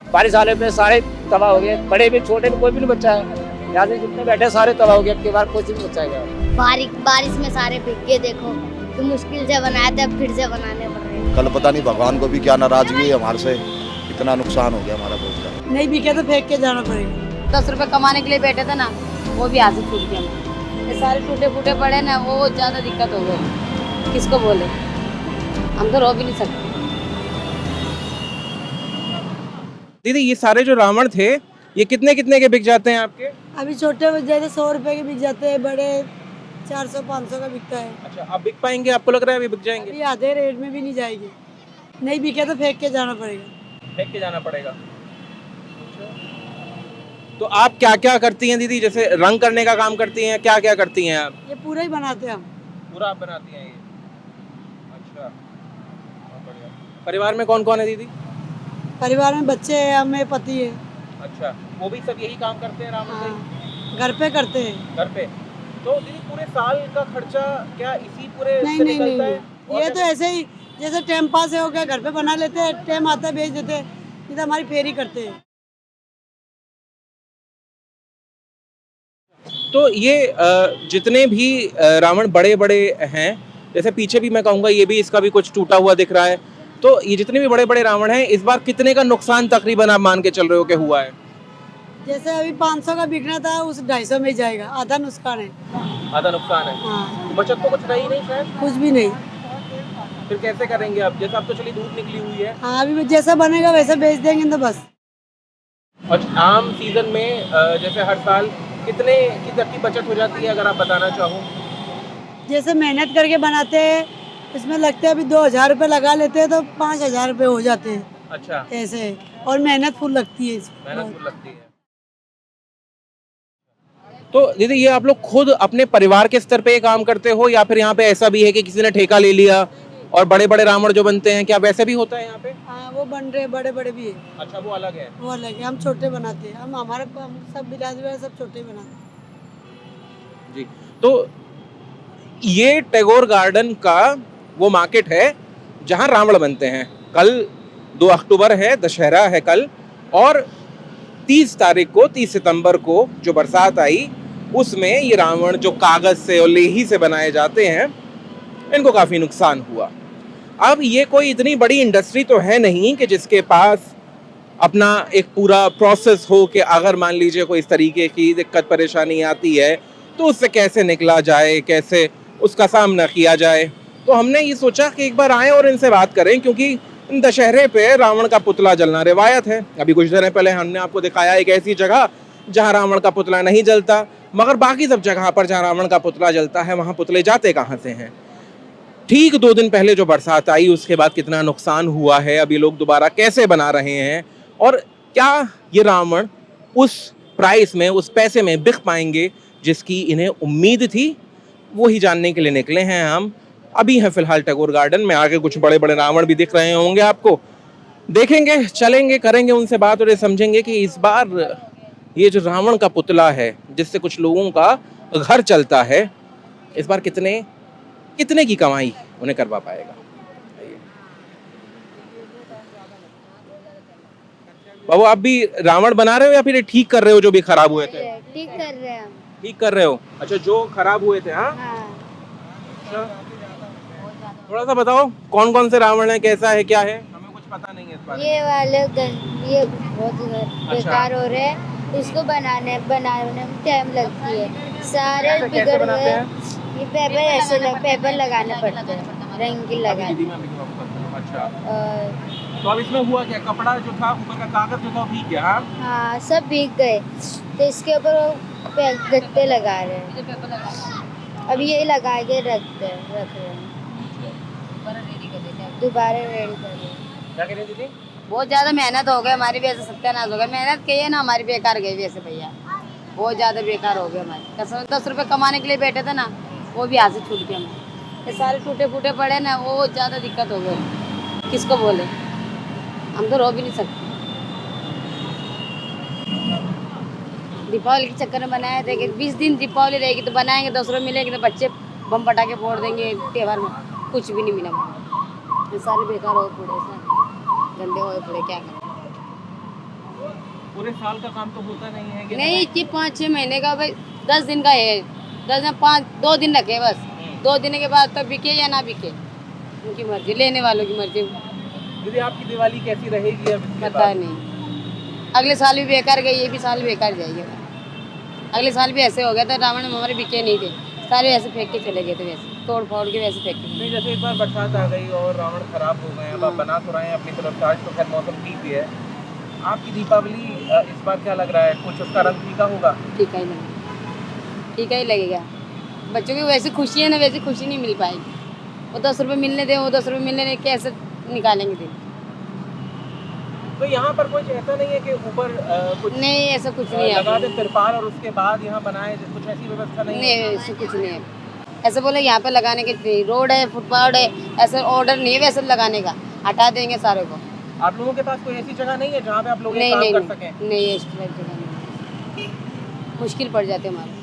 बारिश आने पे सारे तबाह हो गए, बड़े भी छोटे भी, कोई भी नहीं बच्चा है। यहाँ से जितने बैठे सारे तबाह हो गए, अब की बार कुछ नहीं बचाएगा। बारिश में सारे भीग के देखो तो मुश्किल से बनाए थे, अब फिर से बनाने पड़ रहे हैं। कल पता नहीं भगवान को भी क्या नाराजगी है हमारे से, इतना नुकसान हो गया हमारा बहुत का। नहीं बिके तो फेंक के जाना पड़ेगा। 10 रुपए कमाने के लिए बैठे थे ना, वो भी हाथ से छूट गया। ये सारे टूटे फूटे पड़े ना, वो ज़्यादा दिक्कत हो गई। किसको बोले, हम तो रो भी नहीं सकते। दीदी ये सारे जो रावण थे ये कितने कितने के बिक जाते हैं आपके? अभी छोटे बच जाते 100 रुपए के बिक जाते हैं, बड़े 400-500 का बिकता है। अच्छा, अब बिक पाएंगे? आपको लग रहा है अभी बिक जाएंगे? अभी आधे रेट में भी नहीं जाएगी। नहीं बिके तो फेंक के जाना पड़ेगा। फेंक के जाना पड़ेगा। तो आप क्या क्या करती हैं दीदी? जैसे रंग करने का काम करती हैं, क्या क्या करती हैं आप? ये पूरा ही बनाते हैं हम। पूरा आप बनाती हैं ये? अच्छा, बहुत बढ़िया। परिवार में कौन कौन है दीदी? परिवार में बच्चे हैं, हमें पति है। अच्छा, वो भी सब यही काम करते हैं रावण से? हाँ, घर पे करते हैं। घर पे? तो दीदी पूरे साल का खर्चा क्या इसी पूरे नहीं से नहीं निकलता नहीं, है? और ये क्या तो ऐसे ही जैसे टाइम पास है हो गया, घर पे बना लेते हैं, टाइम आता है बेच देते हैं, नहीं तो हमारी फेरी करते हैं। तो ये जितने भी रावण बड़े बड़े हैं, जैसे पीछे भी मैं कहूँगा ये भी, इसका भी कुछ टूटा हुआ दिख रहा है, तो ये जितने भी बड़े बड़े रावण हैं इस बार कितने का नुकसान तकरीबन आप मान के चल रहे हो कि हुआ है? जैसे अभी 500 का बिकना था, उस 250 में ही जाएगा, आधा नुकसान है। आधा नुकसान है। हाँ, बचत तो कुछ रही नहीं शायद? कुछ भी नहीं। फिर कैसे करेंगे आप? जैसे अब तो चलिए धूप निकली हुई है। हाँ, अभी जैसा बनेगा वैसे बेच देंगे तो बस। और आम सीजन में जैसे हर साल कितने की तक की बचत हो जाती है अगर आप बताना चाहो? जैसे मेहनत करके बनाते हैं, इसमें लगते हैं अभी 2000 रुपये लगा लेते हैं तो 5000 रुपये हो जाते हैं। अच्छा, ऐसे, और मेहनत फुल लगती है इसमें। मेहनत फुल लगती है। तो दीदी ये आप लोग खुद अपने परिवार के स्तर पे ये काम करते हो, या फिर यहाँ पे ऐसा भी है कि किसी ने ठेका ले लिया और बड़े बड़े रावण जो बनते हैं, क्या वैसे भी होता है यहाँ पे? हाँ, वो बन रहे बड़े बड़े भी है। अच्छा, वो अलग है। वो अलग है, हम छोटे बनाते हैं। हम सब बिरादरी वाले सब छोटे ही बनाते हैं। जी, तो ये टैगोर गार्डन का वो मार्केट है जहाँ रावण बनते हैं। कल 2 अक्टूबर है, दशहरा है कल, और 30 सितंबर को जो बरसात आई उसमें ये रावण जो कागज से और लेही से बनाए जाते हैं, इनको काफी नुकसान हुआ। अब ये कोई इतनी बड़ी इंडस्ट्री तो है नहीं कि जिसके पास अपना एक पूरा प्रोसेस हो कि अगर मान लीजिए कोई इस तरीके की दिक्कत परेशानी आती है तो उससे कैसे निकला जाए, कैसे उसका सामना किया जाए। तो हमने ये सोचा कि एक बार आएं और इनसे बात करें, क्योंकि दशहरे पे रावण का पुतला जलना रिवायत है। अभी कुछ दिन पहले हमने आपको दिखाया एक ऐसी जगह जहां रावण का पुतला नहीं जलता, मगर बाकी सब जगह पर जहां रावण का पुतला जलता है वहां पुतले जाते कहाँ से हैं। ठीक 2 दिन पहले जो बरसात आई उसके बाद कितना नुकसान हुआ है, अभी लोग दोबारा कैसे बना रहे हैं, और क्या ये रावण उस प्राइस में, उस पैसे में बिक पाएंगे जिसकी इन्हें उम्मीद थी, वो ही जानने के लिए निकले हैं हम। अभी हैं फिलहाल टैगोर गार्डन में, आगे कुछ बड़े बड़े रावण भी दिख रहे होंगे आपको, देखेंगे, चलेंगे, करेंगे उनसे बात और ये समझेंगे कि इस बार ये जो रावण का पुतला है जिससे कुछ लोगों का घर चलता है, इस बार कितने की कमाई उन्हें करवा पाएगा। बाबू, आप भी रावण बना रहे हो या फिर ये ठीक कर रहे हो जो भी खराब हुए थे? ठीक कर रहे हैं हम। ठीक कर रहे हो? अच्छा, जो खराब हुए थे। हाँ, हाँ, अच्छा, थोड़ा सा बताओ कौन कौन से रावण है, कैसा है, क्या है? हमें कुछ पता नहीं है इस बारे में। ये बहुत बेकार हो रहे हैं, इसको बनाने में टाइम लगती है, सारे कैसे बिगड़ बनाते गए। हैं? ये पेपर लगाने पड़ते हैं, रंगीन लगाने। दीदी मैं भी आपको अच्छा, और तो अब इसमें हुआ क्या? कपड़ा जो था, ऊपर का कागज जो था, वो भीग गया। हाँ, हाँ, सब भीग गए, तो इसके ऊपर वो गत्ते लगा रहे हैं। अब यही लगा के रख रहे हैं, दोबारा रेडी कर रहे हैं। क्या कह रहे हैं दीदी? बहुत ज़्यादा मेहनत हो गई हमारी वजह से, सत्यानाश हो गया। मेहनत की है ना, हमारी बेकार गई वैसे भैया, बहुत ज़्यादा बेकार हो गया हमारी। कसम, 10 रुपए कमाने के लिए बैठे थे ना, वो भी हाथ से छूट गया हमें। ये सारे टूटे फूटे पड़े ना, वो ज़्यादा दिक्कत हो गई। किसको बोले, हम तो रो भी नहीं सकते। दीपावली के चक्कर में बनाए थे कि 20 दिन दीपावली रहेगी तो बनाएंगे, 10 रुपये मिलेंगे तो बच्चे बम पटाखे फोड़ देंगे त्यौहार में, कुछ भी नहीं मिला। ये सारे बेकार हो पड़े, गंदे हो पड़े, क्या करें। पूरे साल का काम तो होता नहीं है नहीं जी 5-6 महीने का भाई 10 दिन का है 10 दिन 2 दिन रखे बस 2 दिन के बाद तो बिके या ना बिके उनकी मर्जी लेने वालों की मर्जी दीदी आपकी दिवाली कैसी रहेगी अब इसके पता बाद? नहीं अगले साल भी बेकार गई ये भी साल बेकार जाएगी अगले साल भी ऐसे हो गया था रावण हमारे बिके नहीं थे सारे ऐसे फेंक के चले गए थे वैसे तोड़ फोड़ के वैसे फेंक के नहीं जैसे इस बार बरसात आ गई और रावण खराब हो गए अब आप बना तो रहे हैं अपनी तरफ से आज तो खैर मौसम ठीक ही है आपकी दीपावली इस बार क्या लग रहा है कुछ उसका रंग फीका होगा ठीक ही लगेगा बच्चों की वैसे खुशी है ना वैसे खुशी नहीं मिल पाएगी वो 10 रुपये मिलने दें वो 10 रुपये मिलने दें कैसे निकालेंगे दिन तो यहाँ पर कुछ ऐसा नहीं है कि ऊपर कुछ नहीं ऐसा कुछ नहीं है लगा दे तिरपाल और उसके बाद यहाँ बनाए कुछ ऐसी व्यवस्था नहीं है नहीं ऐसा कुछ नहीं है ऐसे बोले यहाँ पे लगाने के रोड है फुटपाथ है ऐसे ऑर्डर नहीं है वैसे लगाने का हटा देंगे सारे को आप लोगों के पास कोई ऐसी जगह नहीं है जहाँ पे आप लोग ये नहीं काम नहीं कर नहीं सकें नहीं इस तरह की जगह नहीं मुश्किल पड़ जाते हमारे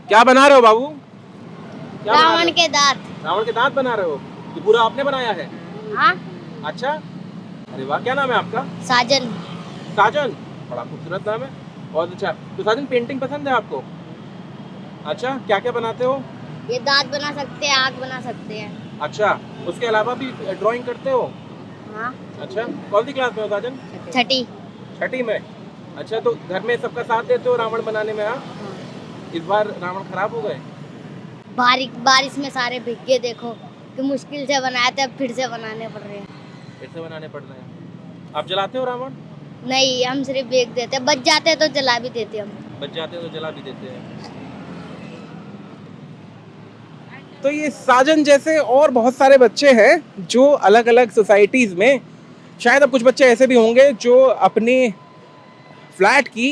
क्या बना रहे हो बाबू क्या बना रहे रावण हो? के दांत रावण के दांत बना रहे हो ये पूरा आपने बनाया है हाँ अच्छा अरे वाह क्या नाम है आपका साजन साजन बड़ा खूबसूरत नाम है बहुत अच्छा तो साजन पेंटिंग पसंद है आपको अच्छा क्या क्या बनाते हो ये दांत बना सकते हैं आँख बना सकते हैं अच्छा उसके अलावा भी ड्राइंग करते हो हाँ अच्छा कौन सी क्लास में हो साजन छठी छठी में अच्छा तो घर में सबका साथ देते हो रावण बनाने में हाँ इस बार रावण खराब हो गए बारिश में सारे भीग गए देखो कि मुश्किल से बनाए थे अब फिर से बनाने पड़ रहे हैं फिर से बनाने पड़ रहे हैं आप जलाते हो रावण नहीं हम सिर्फ बेच देते हैं। बच जाते हैं तो जला भी देते हम बच जाते हैं तो जला भी देते हैं तो ये साजन जैसे और बहुत सारे बच्चे हैं जो अलग अलग सोसाइटीज में शायद अब कुछ बच्चे ऐसे भी होंगे जो अपने फ्लैट की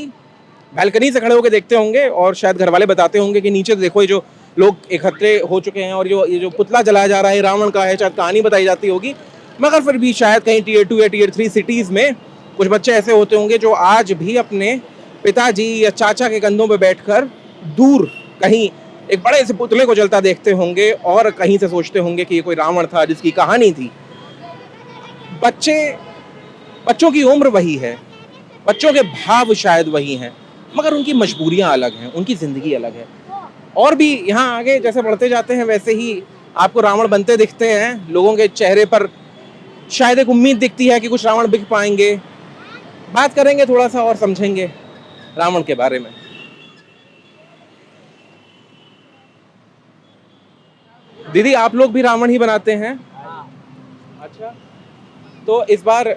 बालकनी से खड़े होकर देखते होंगे और शायद घर वाले बताते होंगे कि नीचे देखो ये जो लोग इकट्ठे हो चुके हैं और ये जो पुतला जलाया जा रहा है रावण का है शायद कहानी बताई जाती होगी मगर फिर भी शायद कहीं Tier 2 या Tier 3 सिटीज में कुछ बच्चे ऐसे होते होंगे जो आज भी अपने पिताजी या चाचा के कंधों पे बैठकर दूर कहीं एक बड़े से पुतले को जलता देखते होंगे और कहीं से सोचते होंगे कि ये कोई रावण था जिसकी कहानी थी बच्चों की उम्र वही है बच्चों के भाव शायद वही हैं मगर उनकी मजबूरियां अलग हैं उनकी जिंदगी अलग है और भी यहाँ आगे जैसे बढ़ते जाते हैं वैसे ही आपको रावण बनते दिखते हैं लोगों के चेहरे पर शायद एक उम्मीद दिखती है कि कुछ रावण बिक पाएंगे बात करेंगे थोड़ा सा और समझेंगे रावण के बारे में दीदी आप लोग भी रावण ही बनाते हैं अच्छा तो इस बार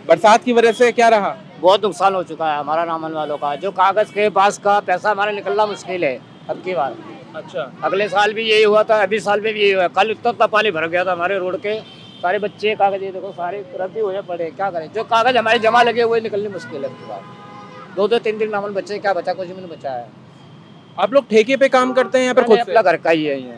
बरसात की वजह से क्या रहा बहुत नुकसान हो चुका है हमारा रावण वालों का जो कागज के पास का पैसा हमारा निकलना मुश्किल है अब की बार अच्छा अगले साल भी यही हुआ था अभी साल में भी यही हुआ कल इतना पानी भर गया था हमारे रोड के सारे बच्चे कागज ये देखो सारे रद्दी हुए पड़े क्या करें जो कागज हमारे जमा लगे हुए निकलने मुश्किल है अब की बार 2-2 3 रावण बच्चे क्या बचा कुछ भी नहीं बचा है आप लोग ठेके पे काम करते हैं या फिर खुद से अपना घर का ही है ये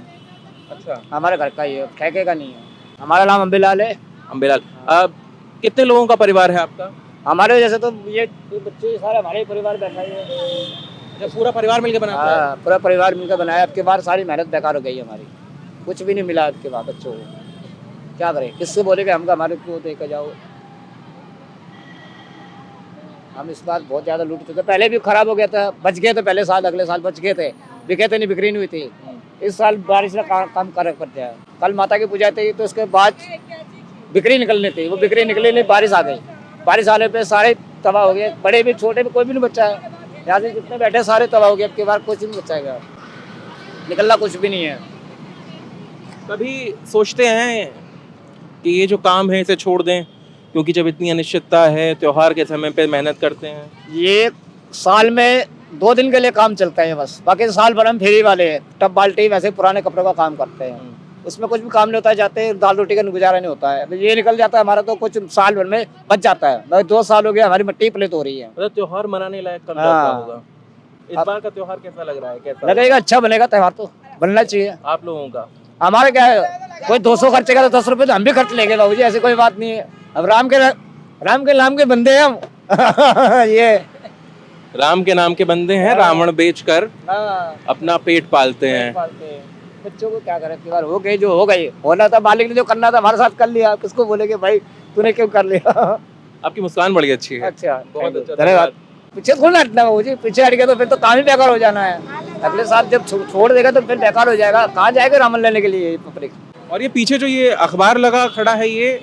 अच्छा हमारे घर का ही है ठेके का नहीं है हमारा नाम अम्बेलाल है अम्बेलाल अब कितने लोगों का परिवार है आपका हमारे जैसे तो ये बच्चे सारे हमारे ही परिवार बैठा हुए हैं जब पूरा परिवार मिलकर बनाता है हाँ पूरा परिवार मिलकर बनाया अब के बार सारी मेहनत बेकार हो गई हमारी कुछ भी नहीं मिला अब के बाद बच्चों को क्या करें किससे बोले कि हमको हमारे को देकर जाओ हम इस बार बहुत ज़्यादा लूट चुके पहले भी खराब हो गया था बच गए थे पहले साल अगले साल बच गए थे बिके थे नहीं बिक्री नहीं हुई थी इस साल बारिश में काम कर करते हैं कल माता की पूजा थी तो उसके बाद बिक्री निकलनी थी वो बिक्री निकली नहीं बारिश आ गई बारिश आने पे सारे तबाह हो गए बड़े भी छोटे भी कोई भी नहीं बचा है यहाँ से जितने बैठे सारे तबाह हो गए अब की बार कुछ नहीं बचाएगा निकलना कुछ भी नहीं है कभी सोचते हैं कि ये जो काम है इसे छोड़ दें क्योंकि जब इतनी अनिश्चितता है त्योहार के समय पे मेहनत करते हैं ये साल में 2 दिन के लिए काम चलता है बस बाकी साल भर हम फेरी वाले हैं टब बाल्टी वैसे पुराने कपड़ों का काम करते हैं उसमें कुछ भी काम नहीं होता है जाते दाल रोटी का गुजारा नहीं होता है ये निकल जाता है हमारा तो कुछ साल भर में बच जाता है 2 साल हो गया हमारी मिट्टी प्लेट हो रही है मतलब त्योहार मनाने लायक कब हाँ। होगा इस बार का त्योहार कैसा लग रहा है कैसा लगेगा अच्छा बनेगा त्योहार तो बनना चाहिए आप लोगों का हमारे क्या है कोई 200 खर्चेगा तो 10 रुपए तो हम भी खर्च लेंगे बाबू जी ऐसी कोई बात नहीं है अब राम के नाम के बंदे हैं हम ये राम के नाम के बंदे हैं रावण बेचकर हाँ, अपना पेट पालते हैं पालते हैं बच्चों को क्या करें बार हो गई जो हो गई होना था मालिक ने जो करना था हमारे साथ कर लिया किसको बोलेगे भाई तूने क्यों कर लिया आपकी मुस्कान बड़ी अच्छी है। अच्छा बहुत अच्छा, धन्यवाद। पीछे थोड़ा हटना है जी, पीछे हट गया तो फिर तो काम ही बेकार हो जाना है। अगले साल जब छोड़ देगा तो फिर बेकार हो जाएगा। कहाँ जाएगा रावण लेने के लिए पब्लिक? और ये पीछे जो ये अखबार लगा खड़ा है ये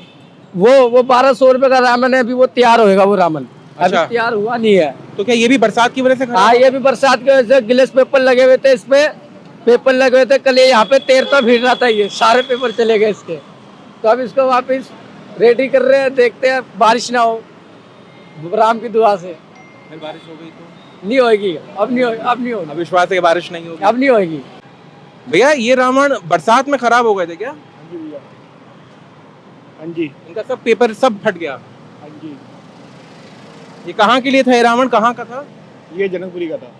वो 1200 रुपए का रामन है, अभी वो तैयार होएगा वो रामन। अभी अच्छा। तैयार हुआ नहीं है। तो क्या ये भी बरसात की वजह से खराब हाँ, हो? ये भी बरसात की वजह से गिलास पेपर लगे हुए थे, इसपे पेपर लगे हुए थे। कल ये यहाँ पे तैरता फिर रहा था, ये सारे पेपर चले गए इसके। तो अब इसको वापस रेडी कर रहे हैं, देखते हैं बारिश ना हो, राम की दुआ से। फिर बारिश हो गई तो नहीं होगी, अब नहीं होगी, अब नहीं होगी, अब विश्वास है कि बारिश नहीं होगी। अब नहीं होगी। भैया ये रावण बरसात में खराब हो गए थे क्या? हाँ जी, इनका सब पेपर सब फट गया। हाँ जी। ये कहाँ के लिए था ये रावण, कहाँ का था? ये जनकपुरी का था।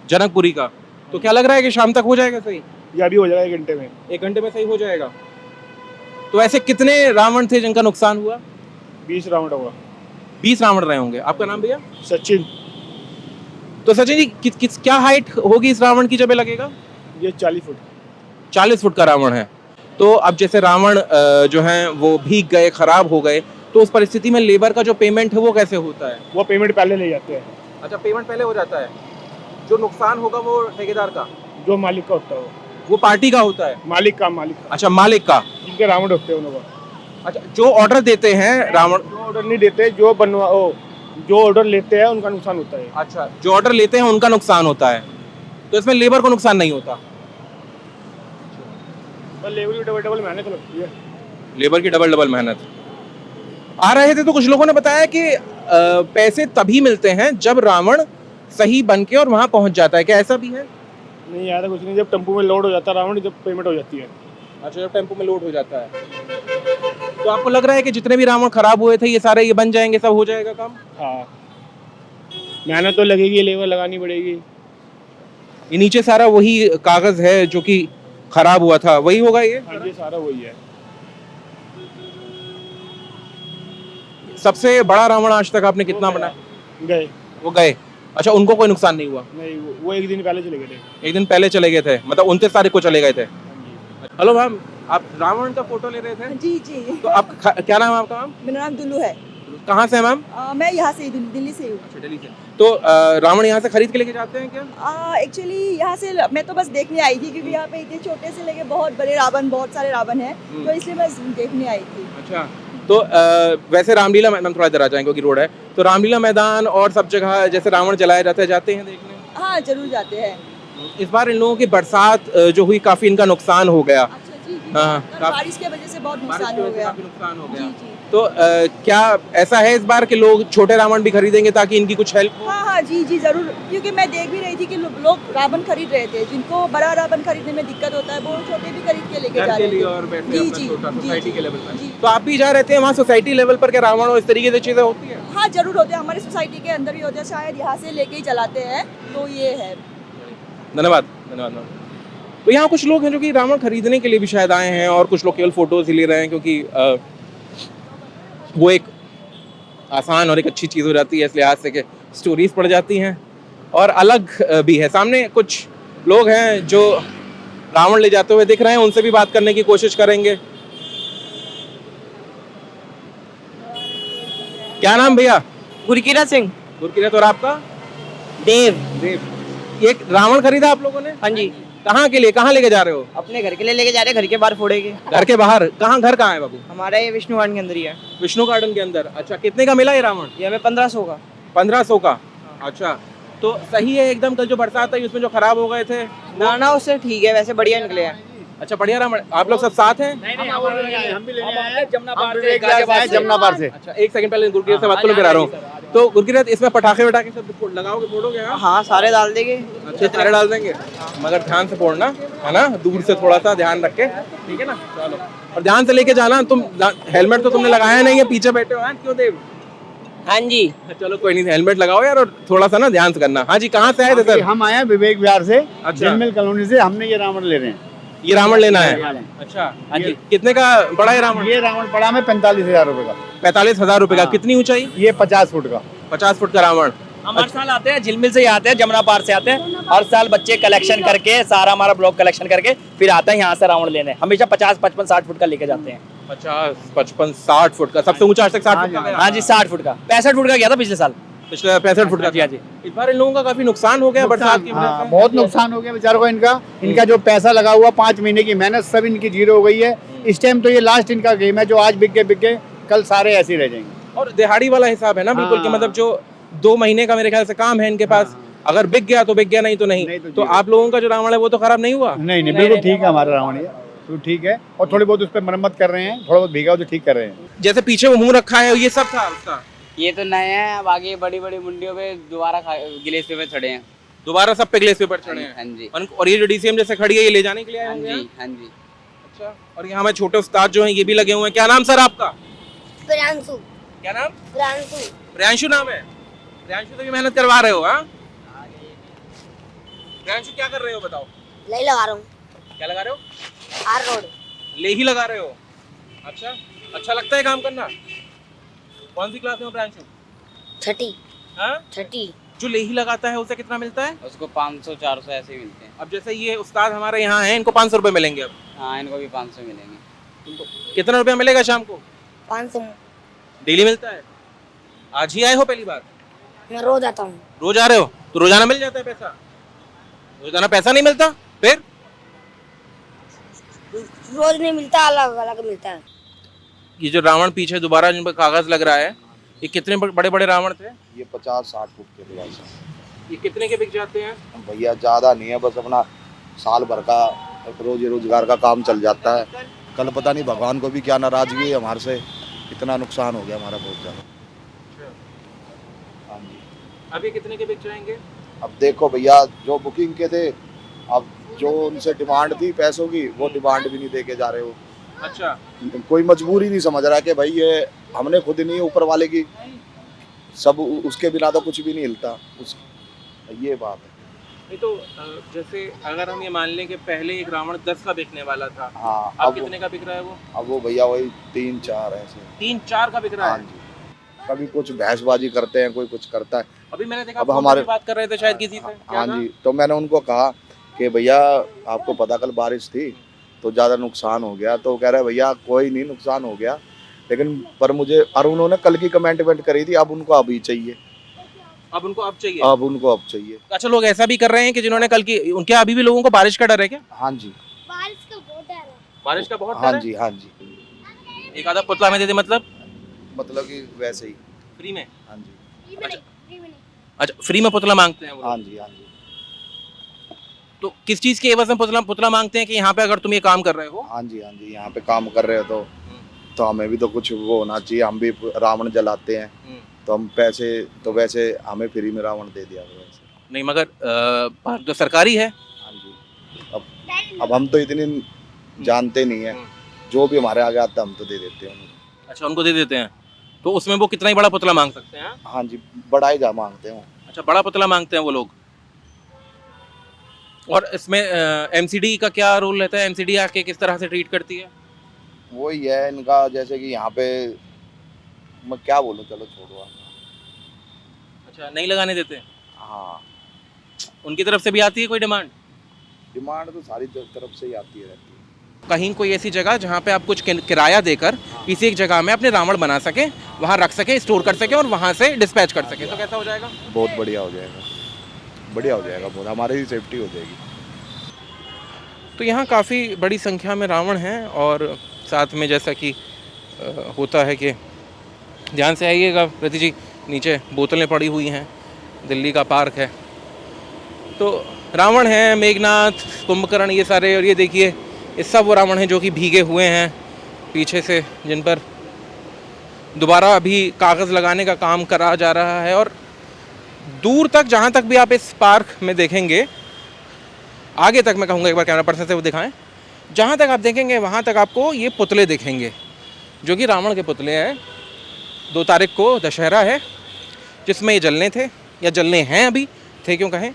जनकपुरी का। तो क्या लग रहा है कि शाम तक हो जाएगा सही? ये अभी हो जाएगा 1 घंटे में। 1 घंटे में सही हो जाएगा। तो ऐसे कितने रावण थे जिनका नुकसान हुआ? 20 राउंड होगा। 20 रावण रहे होंगे। आपका नाम भैया? सचिन। तो सचिन जी क्या हाइट होगी इस रावण की जब ये लगेगा? ये 40 फुट। 40 फुट का रावण है। तो अब जैसे रावण जो हैं वो भीग गए, खराब हो गए, तो उस परिस्थिति में लेबर का जो पेमेंट है वो कैसे होता है? वो पेमेंट पहले ले जाते हैं। अच्छा, पेमेंट पहले हो जाता है। जो नुकसान होगा वो ठेकेदार का, जो मालिक का होता है वो पार्टी का होता है। मालिक का। अच्छा, मालिक का। जिनके राउंड होते हैं उनको। अच्छा, जो ऑर्डर देते हैं रावण, जो ऑर्डर नहीं देते, जो ऑर्डर लेते हैं उनका नुकसान होता है। अच्छा, जो ऑर्डर लेते हैं उनका नुकसान होता है। तो इसमें लेबर को नुकसान नहीं होता। पर लेबर की डबल मेहनत लगती है। लेबर की डबल मेहनत। आ रहे थे तो कुछ लोगों ने बताया कि पैसे तभी मिलते हैं जब रावण सही बन के और वहां पहुंच जाता है। क्या ऐसा भी है? नहीं यार, कुछ नहीं। जब टेम्पो में लोड हो जाता है रावण, जब पेमेंट हो जाती है। अच्छा, जब टेम्पो में लोड हो जाता है। तो आपको लग रहा है कि जितने भी रावण खराब हुए थे ये सारे ये बन जाएंगे, सब हो जाएगा काम? हाँ, मेहनत तो लगेगी, लेबर लगानी पड़ेगी। ये नीचे सारा वही कागज है जो कि खराब हुआ था, वही होगा ये? हाँ, ये सारा वही है। सबसे बड़ा रावण आज तक आपने कितना बनाया? गए। वो गए। अच्छा, उनको कोई नुकसान नहीं हुआ? नहीं, वो 1 दिन पहले चले गए थे। 1 दिन पहले चले गए थे, मतलब 29 तारीख को चले गए थे। हेलो मैम, आप रावण का फोटो ले रहे थे? जी जी। तो आप क्या नाम है आपका मैम? मेरा नाम दुल्लू है। कहाँ से है मैम? मैं यहाँ से दिल्ली से हूँ। अच्छा, दिल्ली से। तो रावण यहाँ से खरीद के लेके जाते हैं क्या? एक्चुअली यहाँ से मैं तो बस देखने आई थी, क्योंकि यहाँ पे इतने छोटे से लेके बहुत बड़े रावण, बहुत सारे रावण हैं, तो इसलिए मैं देखने आई थी। अच्छा, तो वैसे रामलीला मैदान, थोड़ा इधर आ जाएंगे क्योंकि रोड है, तो रामलीला मैदान और सब जगह जैसे रावण जलाया जाता है, जाते हैं देखने? हाँ, जरूर जाते हैं। इस बार इन लोगों की बरसात जो हुई, काफी इनका नुकसान हो गया। अच्छा जी जी। हाँ, बारिश की वजह से बहुत नुकसान हो गया। काफी नुकसान हो गया। जी जी। तो क्या ऐसा है इस बार कि लोग छोटे रावण भी खरीदेंगे ताकि इनकी कुछ हेल्प हो? हाँ हाँ जी जी, जरूर। क्योंकि मैं देख भी रही थी कि लोग रावण खरीद रहे थे। जिनको बड़ा रावण खरीदने में दिक्कत होता है वो छोटे भी खरीद के लेके जा रहे थे। और बैठे जी अपना जी छोटा जी सोसाइटी जी के लेवल पर। जी। तो आप भी जा रहे थे वहाँ सोसाइटी लेवल पर, क्या रावण और इस तरीके से चीजें होती है? हाँ, जरूर होते हैं। हमारे सोसाइटी के अंदर भी होते हैं, शायद यहाँ से लेके ही चलाते हैं, तो ये है। धन्यवाद धन्यवाद मैम। तो यहाँ कुछ लोग हैं जो कि रावण खरीदने के लिए भी शायद आए हैं, और कुछ लोग केवल फोटोज ही ले रहे हैं, क्योंकि वो एक आसान और एक अच्छी चीज़ हो जाती है इस लिहाज से कि स्टोरीज पड़ जाती हैं और अलग भी है। सामने कुछ लोग हैं जो रावण ले जाते हुए दिख रहे हैं, उनसे भी बात करने की कोशिश करेंगे। क्या नाम भैया? गुरकीरत सिंह। गुरकीरत। और आपका? देव। देव। ये रावण खरीदा आप लोगों ने? हाँ जी। कहाँ के लिए, कहाँ लेके जा रहे हो? अपने घर के लिए लेके जा रहे हैं, घर के बाहर फोड़ेंगे। घर के बाहर? कहाँ, घर कहाँ है बाबू? हमारा ये विष्णु गार्डन के अंदर ही है। विष्णु गार्डन के अंदर। अच्छा, कितने का मिला ये रावण? ये हमें 1500 का। 1500 का। अच्छा, तो सही है एकदम। कल जो बरसात आई उसमें जो खराब हो गए थे? ना उससे ठीक है, वैसे बढ़िया निकले हैं। अच्छा, बढ़िया रावण। आप लोग सब साथ हैं? हम भी लेने आए हैं जमनाबाद से। अच्छा, एक सेकंड पहले गुरकीरत से बात करो, फिर आ रहा हूँ। तो गुरकीरत, इसमें पटाखे वटाखे सब लगाओगे, फोड़ोगे? हाँ, सारे डाल देंगे। अच्छा, सारे डाल देंगे, मगर ध्यान से फोड़ना है ना, दूर से थोड़ा सा ध्यान रख के, ठीक है ना? चलो, और ध्यान से लेके जाना। तुम हेलमेट तो तुमने लगाया नहीं है, पीछे बैठे हो यार, क्यों देव? हाँ जी। चलो कोई नहीं, हेलमेट लगाओ यार, और थोड़ा सा ना ध्यान से करना। हाँ जी, कहाँ से आए थे सर? हम आए हैं विवेक विहार से। अच्छा। जनमिल कॉलोनी से। हमने ये रावण ले रहे हैं। ये रावण लेना है? अच्छा, हाँ जी। कितने का बड़ा है रावण? ये रावण पड़ा में 45,000 रुपए का। 45,000 रुपए का। कितनी ऊंचाई? ये 50 फुट का। 50 फुट का रावण। हम हर साल आते हैं, झिलमिल से ही आते हैं, जमुना पार से आते हैं। हर साल बच्चे कलेक्शन करके, सारा हमारा ब्लॉक कलेक्शन करके फिर आते हैं यहाँ से रावण लेने। हमेशा 50, 55, 60 फुट का लेके जाते हैं। 50, 55, 60 फुट का, सबसे ऊंचा आज तक 60 फुट का गया। हाँ जी 60 फुट का, 65 फुट का गया था पिछले साल। पिछले 65 फुट का जी हाँ जी। इस बार इन लोगों का काफी नुकसान हो गया बरसात की वजह से। बहुत नुकसान हो गया बेचारों को इनका जो पैसा लगा हुआ 5 महीने की मेहनत सब इनकी जीरो हो गई है। इस टाइम तो ये लास्ट इनका गेम है, जो आज बिक गए कल सारे ऐसे ही रह जाएंगे। और दिहाड़ी वाला हिसाब है ना बिल्कुल, कि मतलब जो 2 महीने का मेरे ख्याल से काम है इनके पास, अगर बिक गया तो बिक गया, नहीं तो नहीं। तो आप लोगों का जो रावण है वो तो खराब नहीं हुआ? नहीं बिल्कुल ठीक है हमारा रावण, ये तो ठीक है। और थोड़ी बहुत उस पर मरम्मत कर रहे हैं, थोड़ा बहुत भीगा हो तो ठीक कर रहे हैं। जैसे पीछे वो मुंह रखा है, ये सब था उसका? ये तो नए हैं, अब आगे बड़ी बड़ी मंडियों पे दोबारा गिलेस पेपर चढ़े हैं। दोबारा सब पे ग्लेस पेपर चढ़े हैं? हाँ जी। और ये जो डीसीएम जैसे खड़ी है, ये ले जाने के लिए आए हाँ होंगे? जी हाँ जी। अच्छा, और यहाँ में छोटे उस्ताद जो हैं ये भी लगे हुए हैं। क्या नाम सर आपका? प्रियांशु। क्या नाम? प्रियांशु। प्रियांशु नाम है? प्रियांशु से भी मेहनत करवा रहे हो? हाँ, प्रियांशु क्या कर रहे हो बताओ? ले लगा रहा हूँ। क्या लगा रहे हो? R road. ले ही लगा रहे हो? अच्छा, अच्छा लगता है काम करना? कौन सी क्लास में हो प्रियांशु? 30। हाँ, 30। जो ले ही लगाता है उसे कितना मिलता है? उसको 500 400 ऐसे ही मिलते हैं। अब जैसे ये उस्ताद हमारे यहाँ हैं, इनको 500 रुपए मिलेंगे अब। हाँ, इनको भी 500 मिलेंगे। कितना रुपया मिलेगा शाम को? 500। डेली मिलता है? आज ही आए हो पहली बार? मैं रोज आता हूँ। रोज आ रहे हो तो रोजाना मिल जाता है पैसा? रोजाना पैसा नहीं मिलता फिर? रोज नहीं मिलता, अलग अलग मिलता है। ये जो रावण पीछे दोबारा जिन पर कागज लग रहा है, ये कितने बड़े बड़े रावण थे? ये 50-60 फुट के रिवाज है ये कितने के बिक जाते हैं? भैया, ज़्यादा नहीं है, बस अपना साल भर का रोजी रोजगार का काम चल जाता है। कल पता नहीं भगवान को भी क्या नाराजगी है हमारे से, इतना नुकसान हो गया हमारा बहुत ज़्यादा। हाँ जी। अभी कितने के बिक जाएंगे? अब देखो भैया, जो बुकिंग के थे, अब जो उनसे डिमांड थी पैसों की, वो डिमांड भी नहीं दे के जा रहे हो। अच्छा, कोई मजबूरी नहीं समझ रहा कि भाई ये हमने खुद नहीं, ऊपर वाले की सब, उसके बिना तो कुछ भी नहीं हिलता उस, ये बात है। नहीं तो जैसे अगर हम ये मान लें कि पहले एक रावण 10 का बिकने वाला था, हाँ, अब कितने का बिक रहा है वो? अब वो भैया वही 3-4 ऐसे। 3-4 का बिक रहा हाँ है? जी। कभी कुछ भैंसबाजी करते हैं, कोई कुछ करता है। अभी मैंने देखा अब आप हमारे बात कर रहे थे शायद किसी से। क्या हाँ कहा? जी, तो मैंने उनको कहा कि भैया आपको पता कल बारिश थी तो ज़्यादा नुकसान हो गया, तो कह रहे भैया कोई नहीं, नुकसान हो गया, लेकिन पर मुझे, और उन्होंने कल की कमेंटमेंट करी थी, अब उनको अभी चाहिए, अब उनको अब चाहिए? अब उनको अब चाहिए। अच्छा, लोग ऐसा भी कर रहे हैं कि जिन्होंने कल की, उनके अभी भी लोगों को बारिश का डर है क्या? हाँ जी, बारिश का बहुत डर है। बारिश का बहुत डर हाँ है? जी, हाँ जी। एक आधा पुतला में दे दे मतलब कि वैसे ही। फ्री में? हाँ जी, अच्छा, फ्री में पुतला मांगते हैं वो लोग? हाँ जी, हाँ जी। तो किस चीज के एवज में पुतला मांगते हैं कि यहाँ पे अगर तुम ये काम कर रहे हो? हाँ जी, हाँ जी, यहाँ पे काम कर रहे हो तो हमें भी तो कुछ वो होना चाहिए, हम भी रावण जलाते हैं, तो हम पैसे, तो वैसे हमें फ्री में रावण दे दिया वैसे। नहीं, मगर बात तो सरकारी है। हाँ जी, अब हम तो इतनी जानते नहीं है, जो भी हमारे आगे आता है हम तो दे देते हैं। अच्छा, उनको दे देते हैं, तो उसमें वो कितना ही बड़ा पुतला मांग सकते हैं? हाँ जी, बड़ा ही जा मांगते हैं। अच्छा, बड़ा पुतला मांगते हैं वो लोग। और इसमें एमसीडी का क्या रोल रहता है? एमसीडी आके किस तरह से ट्रीट करती है? वही है इनका, जैसे कि यहाँ पे मैं क्या बोलूँ, चलो छोड़ो आप। अच्छा, नहीं लगाने देते? हाँ, उनकी तरफ से भी आती है कोई डिमांड? डिमांड तो सारी तरफ से ही आती है, रहती है। कहीं कोई ऐसी जगह जहाँ पे आप कुछ किराया देकर किसी एक जगह में अपने रावण बना सके, वहाँ रख सके, स्टोर कर सके और वहाँ से डिस्पैच कर सके, तो कैसा हो जाएगा? बहुत बढ़िया हो जाएगा, बढ़िया हो जाएगा, बहुत हमारी ही सेफ्टी हो जाएगी। तो यहाँ काफ़ी बड़ी संख्या में रावण हैं, और साथ में जैसा कि होता है कि ध्यान से आइएगा प्रति जी, नीचे बोतलें पड़ी हुई हैं, दिल्ली का पार्क है, तो रावण हैं, मेघनाथ, कुंभकर्ण, ये सारे, और ये देखिए ये सब वो रावण हैं जो कि भीगे हुए हैं पीछे से, जिन पर दोबारा अभी कागज़ लगाने का काम करा जा रहा है। और दूर तक, जहाँ तक भी आप इस पार्क में देखेंगे, आगे तक मैं कहूँगा एक बार कैमरा पर्सन से वो दिखाएं, जहाँ तक आप देखेंगे वहाँ तक आपको ये पुतले दिखेंगे, जो कि रावण के पुतले हैं। 2 तारीख को दशहरा है, जिसमें ये जलने थे, या जलने हैं, अभी थे क्यों कहें,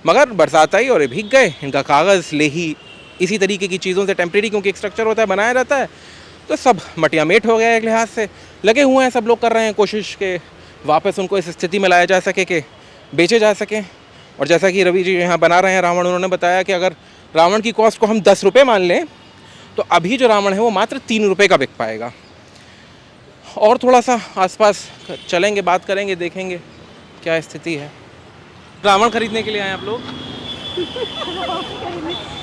मगर बरसात आई और ये भीग गए। इनका कागज़, लेही, इसी तरीके की चीज़ों से टेम्परेरी, क्योंकि एक स्ट्रक्चर होता है, बनाया रहता है, तो सब मटिया मेट हो गया एक लिहाज से। लगे हुए हैं सब लोग, कर रहे हैं कोशिश के वापस उनको इस स्थिति में लाया जा सके कि बेचे जा सकें। और जैसा कि रवि जी यहाँ बना रहे हैं रावण, उन्होंने बताया कि अगर रावण की कॉस्ट को हम 10 रुपये मान लें तो अभी जो रावण है वो मात्र 3 रुपये का बिक पाएगा। और थोड़ा सा आसपास चलेंगे, बात करेंगे, देखेंगे क्या स्थिति है। रावण खरीदने के लिए आए आप लोग?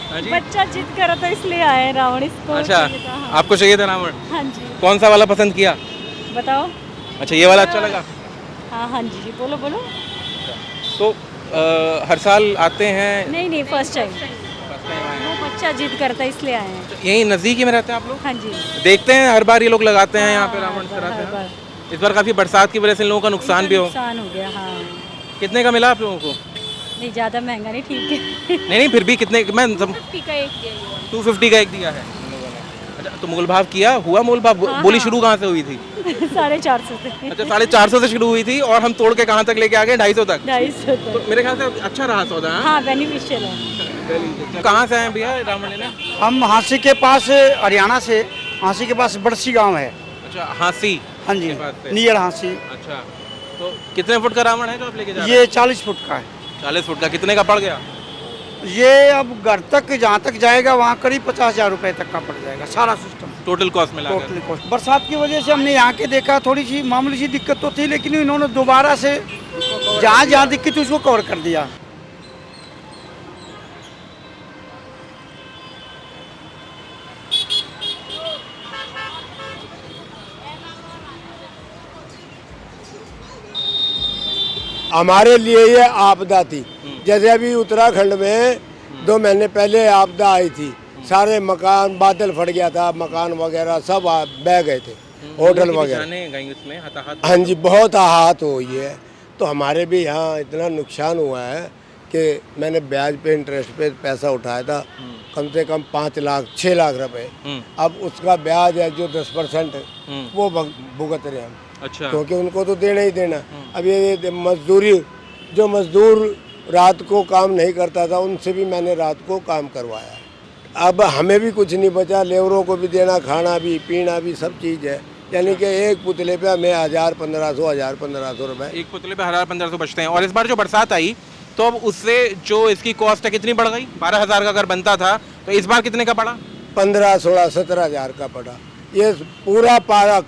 हाँ जी? बच्चा जिद कर रहा था इसलिए आए रावण इसको। अच्छा, हाँ। आपको चाहिए था रावण? हाँ जी। कौन सा वाला पसंद किया? बताओ। अच्छा, ये वाला अच्छा लगा? हाँ हाँ जी, बोलो बोलो। तो हर साल आते हैं? नहीं फर्स्ट टाइम। वो बच्चा जिद करता है इसलिए आए हैं। यहीं नज़दीक ही में रहते हैं आप लोग? हाँ जी। देखते हैं हर बार ये लोग लगाते हैं यहाँ पे रावण हर कराते बार। हैं। इस बार काफ़ी बरसात की वजह से इन लोगों का नुकसान भी हो। नुकसान हो गया। हाँ। कितने का मिला आप लोगों को? नहीं ज़्यादा महंगा नहीं, ठीक है। नहीं फिर भी कितने? मैं 50 का एक दिया हुआ। 250 का एक दिया है इन लोगों ने। अच्छा, तो मोल भाव किया हुआ? मोल भाव बोली शुरू कहाँ से हुई थी? 450 से। अच्छा, 450 से शुरू हुई थी और हम तोड़ के कहाँ तक लेके आ गए? 250 तक। 250 तो मेरे ख्याल से अच्छा रहा सौदा। हाँ, बेनिफिशियल है। कहाँ से आए भैया रावण लेने? हम हांसी के पास, हरियाणा से, हांसी के पास बड़सी गांव है। अच्छा, हांसी? हाँ जी, के पास से। नियर हांसी। अच्छा, तो कितने फुट का रावण है जो आप लेके जा रहे हैं? ये 40 फुट का है। 40 फुट का कितने का पड़ गया? ये अब घर तक जहाँ तक जाएगा वहाँ करीब 50,000 रुपए तक का पड़ जाएगा सारा सिस्टम, टोटल कॉस्ट मिला के? Total cost. बरसात की वजह से हमने यहाँ के देखा, थोड़ी सी मामूली सी दिक्कत तो थी, लेकिन इन्होंने दोबारा से जहाँ जहाँ दिक्कत थी उसको कवर कर दिया। हमारे लिए ये आपदा थी। जैसे अभी उत्तराखंड में 2 महीने पहले आपदा आई थी, सारे मकान, बादल फट गया था, मकान वगैरह सब बह गए थे, होटल वगैरह। हाँ जी, बहुत आहत हुई है। तो हमारे भी यहाँ इतना नुकसान हुआ है कि मैंने ब्याज पे, इंटरेस्ट पे पैसा उठाया था, कम से कम 5 लाख 6 लाख रुपए। अब उसका ब्याज है जो 10% वो भुगत रहे हम। अच्छा। क्योंकि उनको तो देना ही देना। अब ये मजदूरी, जो मजदूर रात को काम नहीं करता था, उनसे भी मैंने रात को काम करवाया। अब हमें भी कुछ नहीं बचा, लेबरों को भी देना, खाना भी, पीना भी, सब चीज़ है। यानी कि एक पुतले पे हमें 1,000-1,500 रुपए, एक पुतले पे 1,000-1,500 बचते हैं। और इस बार जो बरसात आई तो अब उससे जो इसकी कॉस्ट है कितनी बढ़ गई? 12,000 का अगर बनता था तो इस बार कितने का पड़ा? 15, 16, 17,000 का पड़ा। ये पूरा पार्क,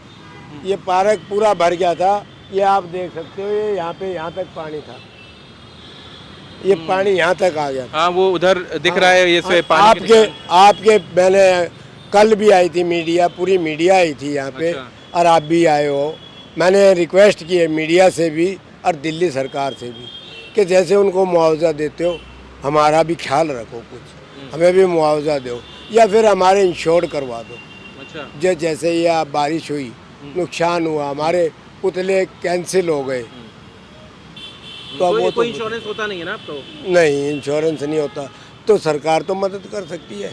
ये पार्क पूरा भर गया था। ये आप देख सकते हो, ये यहाँ तक पानी था, ये पानी यहाँ तक आ गया। हाँ, वो उधर दिख रहा है ये से पानी। आपके मैंने कल भी आई थी मीडिया, पूरी मीडिया आई थी यहाँ पे। अच्छा। और आप भी आए हो। मैंने रिक्वेस्ट की है मीडिया से भी और दिल्ली सरकार से भी कि जैसे उनको मुआवजा देते हो, हमारा भी ख्याल रखो, कुछ हमें भी मुआवजा दो या फिर हमारे इंश्योर करवा दो। अच्छा। जैसे ये बारिश हुई, नुकसान हुआ, हमारे पुतले कैंसिल हो गए, तो वो कोई इंश्योरेंस होता नहीं है ना अब तो? नहीं, इंश्योरेंस नहीं होता, तो सरकार तो मदद कर सकती है।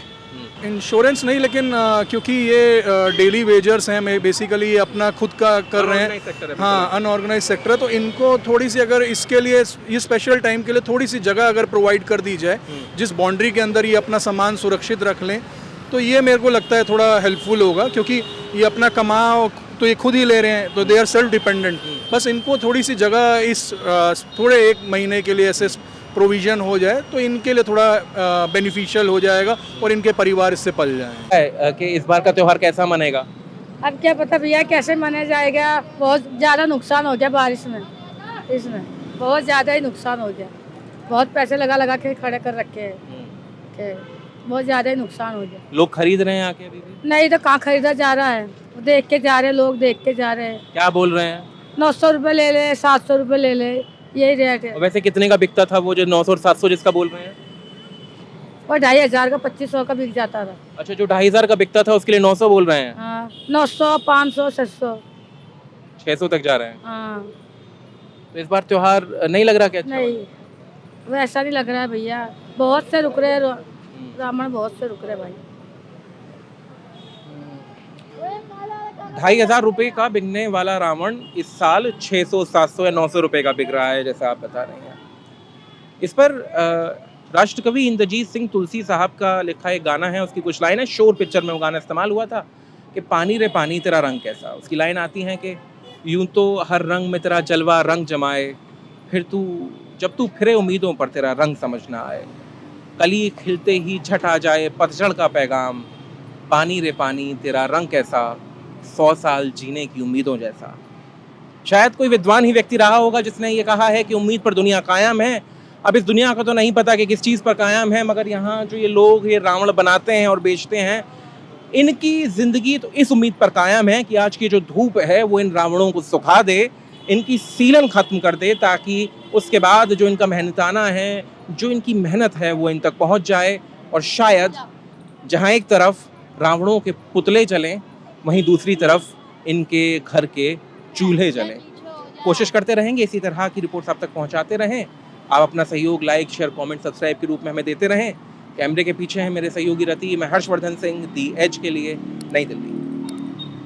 इंश्योरेंस नहीं, लेकिन क्योंकि ये डेली वेजर्स हैं, मैं बेसिकली ये अपना खुद का कर रहे हैं। हाँ, अनऑर्गेनाइज सेक्टर है, तो इनको थोड़ी सी अगर इसके लिए, ये स्पेशल टाइम के लिए थोड़ी सी जगह अगर प्रोवाइड कर दी जाए, जिस बाउंड्री के अंदर ये अपना सामान सुरक्षित रख लें, तो ये मेरे को लगता है थोड़ा हेल्पफुल होगा। क्योंकि ये अपना कमाओ तो ये खुद ही ले रहे हैं, तो दे आर सेल्फ डिपेंडेंट। बस इनको थोड़ी सी जगह इस थोड़े 1 महीने के लिए ऐसे प्रोविज़न हो जाए तो इनके लिए थोड़ा बेनिफिशियल हो जाएगा और इनके परिवार इससे पल जाएं। कि इस बार का त्यौहार कैसा मनेगा? अब क्या पता भैया कैसे मनाया जाएगा। बहुत ज़्यादा नुकसान हो गया बारिश में, इसमें बहुत ज़्यादा ही नुकसान हो गया। बहुत पैसे लगा के खड़े कर रखे हैं, बहुत ज़्यादा ही नुकसान हो गया। लोग खरीद रहे हैं आके अभी भी? नहीं तो कहाँ खरीदा जा रहा है, देख के जा रहे हैं लोग, देख के जा रहे हैं। क्या बोल रहे हैं? 900 रुपये ले ले, 700 रुपये ले ले, यही रेट है। वैसे कितने का बिकता था वो जो 900 और 700 जिसका बोल रहे हैं? और 2,500 का 2,500 का बिक जाता था। अच्छा, जो 2,500 का बिकता था उसके लिए 900 बोल रहे हैं? हाँ, 900, 500, 600, 600 तक जा रहे हैं। हाँ। तो इस बार त्योहार नहीं लग रहा क्या? नहीं, वैसा नहीं लग रहा है भैया। बहुत से रुक रहे रावण, बहुत से रुक रहे भाई। 2,500 रुपये का बिकने वाला रावण इस साल 600, 700 या 900 रुपये का बिक रहा है, जैसा आप बता रहे हैं। इस पर राष्ट्रकवि इंद्रजीत सिंह तुलसी साहब का लिखा एक गाना है, उसकी कुछ लाइन है। शोर पिक्चर में वो गाना इस्तेमाल हुआ था कि पानी रे पानी तेरा रंग कैसा। उसकी लाइन आती है कि यूं तो हर रंग में तेरा जलवा रंग जमाए, फिर तू जब तू फिरे उम्मीदों पर तेरा रंग समझ ना आए, कली खिलते ही झट आ जाए पतझड़ का पैगाम, पानी रे पानी तेरा रंग कैसा, 100 साल जीने की उम्मीदों जैसा। शायद कोई विद्वान ही व्यक्ति रहा होगा जिसने ये कहा है कि उम्मीद पर दुनिया कायम है। अब इस दुनिया को तो नहीं पता कि किस चीज़ पर कायम है, मगर यहाँ जो ये लोग ये रावण बनाते हैं और बेचते हैं, इनकी ज़िंदगी तो इस उम्मीद पर कायम है कि आज की जो धूप है वो इन रावणों को सुखा दे, इनकी सीलन ख़त्म कर दे, ताकि उसके बाद जो इनका मेहनताना है, जो इनकी मेहनत है वो इन तक पहुँच जाए। और शायद जहाँ एक तरफ रावणों के पुतले जलें, वहीं दूसरी तरफ इनके घर के चूल्हे जलें। कोशिश करते रहेंगे इसी तरह की रिपोर्ट्स आप तक पहुँचाते रहें। आप अपना सहयोग लाइक, शेयर, कमेंट, सब्सक्राइब के रूप में हमें देते रहें। कैमरे के पीछे हैं मेरे सहयोगी रति, मैं हर्षवर्धन सिंह, दी एज के लिए, नई दिल्ली।